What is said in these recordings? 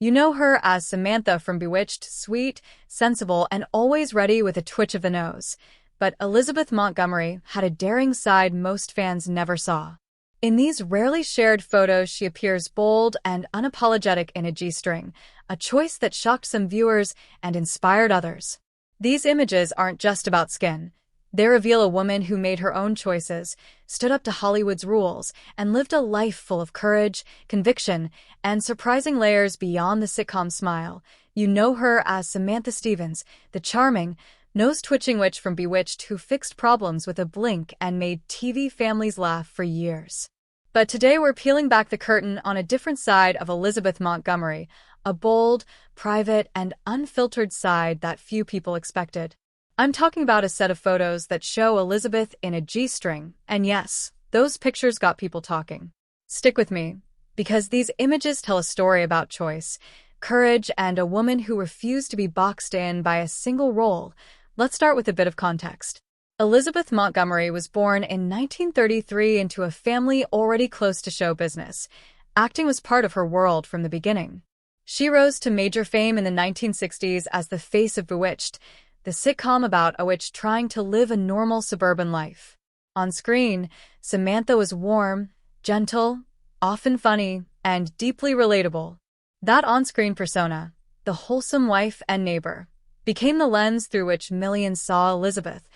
You know her as Samantha from Bewitched, sweet, sensible, and always ready with a twitch of the nose. But Elizabeth Montgomery had a daring side most fans never saw. In these rarely shared photos, she appears bold and unapologetic in a G-string, a choice that shocked some viewers and inspired others. These images aren't just about skin. They reveal a woman who made her own choices, stood up to Hollywood's rules, and lived a life full of courage, conviction, and surprising layers beyond the sitcom smile. You know her as Samantha Stevens, the charming, nose-twitching witch from Bewitched who fixed problems with a blink and made TV families laugh for years. But today we're peeling back the curtain on a different side of Elizabeth Montgomery, a bold, private, and unfiltered side that few people expected. I'm talking about a set of photos that show Elizabeth in a G-string, and yes, those pictures got people talking. Stick with me, because these images tell a story about choice, courage, and a woman who refused to be boxed in by a single role. Let's start with a bit of context. Elizabeth Montgomery was born in 1933 into a family already close to show business. Acting was part of her world from the beginning. She rose to major fame in the 1960s as the face of Bewitched, the sitcom about a witch trying to live a normal suburban life. On screen, Samantha was warm, gentle, often funny, and deeply relatable. That on-screen persona, the wholesome wife and neighbor, became the lens through which millions saw Elizabeth.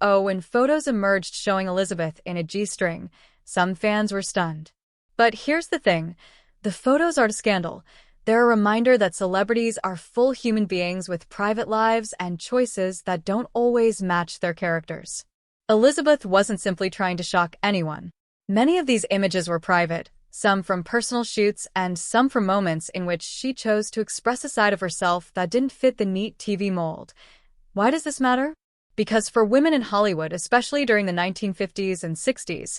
When photos emerged showing Elizabeth in a G-string, some fans were stunned. But here's the thing, the photos aren't a scandal. They're a reminder that celebrities are full human beings with private lives and choices that don't always match their characters. Elizabeth wasn't simply trying to shock anyone. Many of these images were private, some from personal shoots and some from moments in which she chose to express a side of herself that didn't fit the neat TV mold. Why does this matter? Because for women in Hollywood, especially during the 1950s and 60s,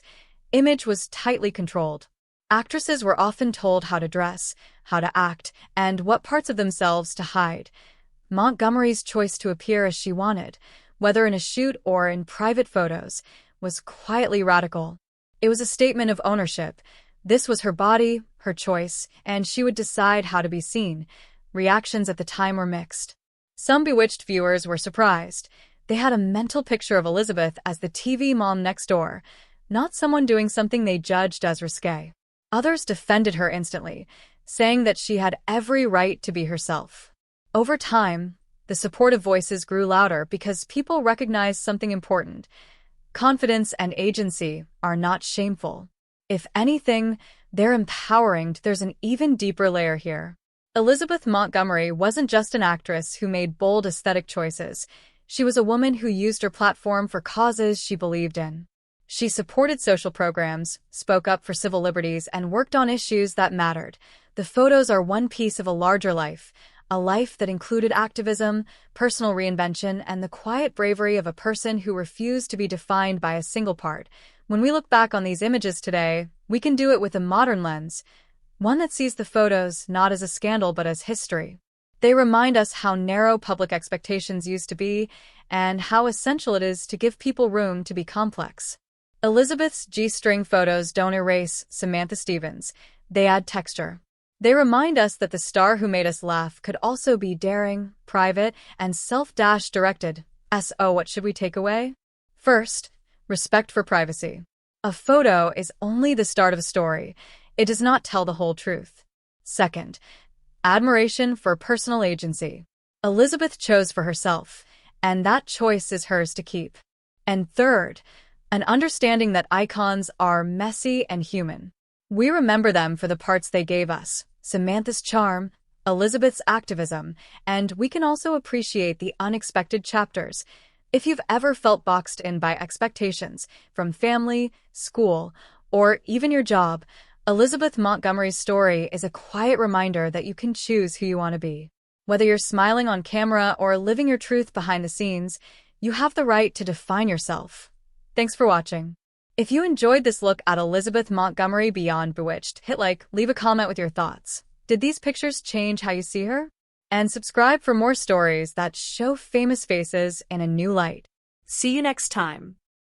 image was tightly controlled. Actresses were often told how to dress, how to act, and what parts of themselves to hide. Montgomery's choice to appear as she wanted, whether in a shoot or in private photos, was quietly radical. It was a statement of ownership. This was her body, her choice, and she would decide how to be seen. Reactions at the time were mixed. Some Bewitched viewers were surprised. They had a mental picture of Elizabeth as the TV mom next door, not someone doing something they judged as risque. Others defended her instantly, saying that she had every right to be herself. Over time, the supportive voices grew louder because people recognized something important. Confidence and agency are not shameful. If anything, they're empowering. There's an even deeper layer here. Elizabeth Montgomery wasn't just an actress who made bold aesthetic choices. She was a woman who used her platform for causes she believed in. She supported social programs, spoke up for civil liberties, and worked on issues that mattered. The photos are one piece of a larger life, a life that included activism, personal reinvention, and the quiet bravery of a person who refused to be defined by a single part. When we look back on these images today, we can do it with a modern lens, one that sees the photos not as a scandal but as history. They remind us how narrow public expectations used to be and how essential it is to give people room to be complex. Elizabeth's G-string photos don't erase Samantha Stevens. They add texture. They remind us that the star who made us laugh could also be daring, private, and self-directed. What should we take away? First, respect for privacy. A photo is only the start of a story. It does not tell the whole truth. Second, admiration for personal agency. Elizabeth chose for herself, and that choice is hers to keep. And third, an understanding that icons are messy and human. We remember them for the parts they gave us, Samantha's charm, Elizabeth's activism, and we can also appreciate the unexpected chapters. If you've ever felt boxed in by expectations from family, school, or even your job, Elizabeth Montgomery's story is a quiet reminder that you can choose who you want to be. Whether you're smiling on camera or living your truth behind the scenes, you have the right to define yourself. Thanks for watching. If you enjoyed this look at Elizabeth Montgomery beyond Bewitched, hit like, leave a comment with your thoughts. Did these pictures change how you see her? And subscribe for more stories that show famous faces in a new light. See you next time.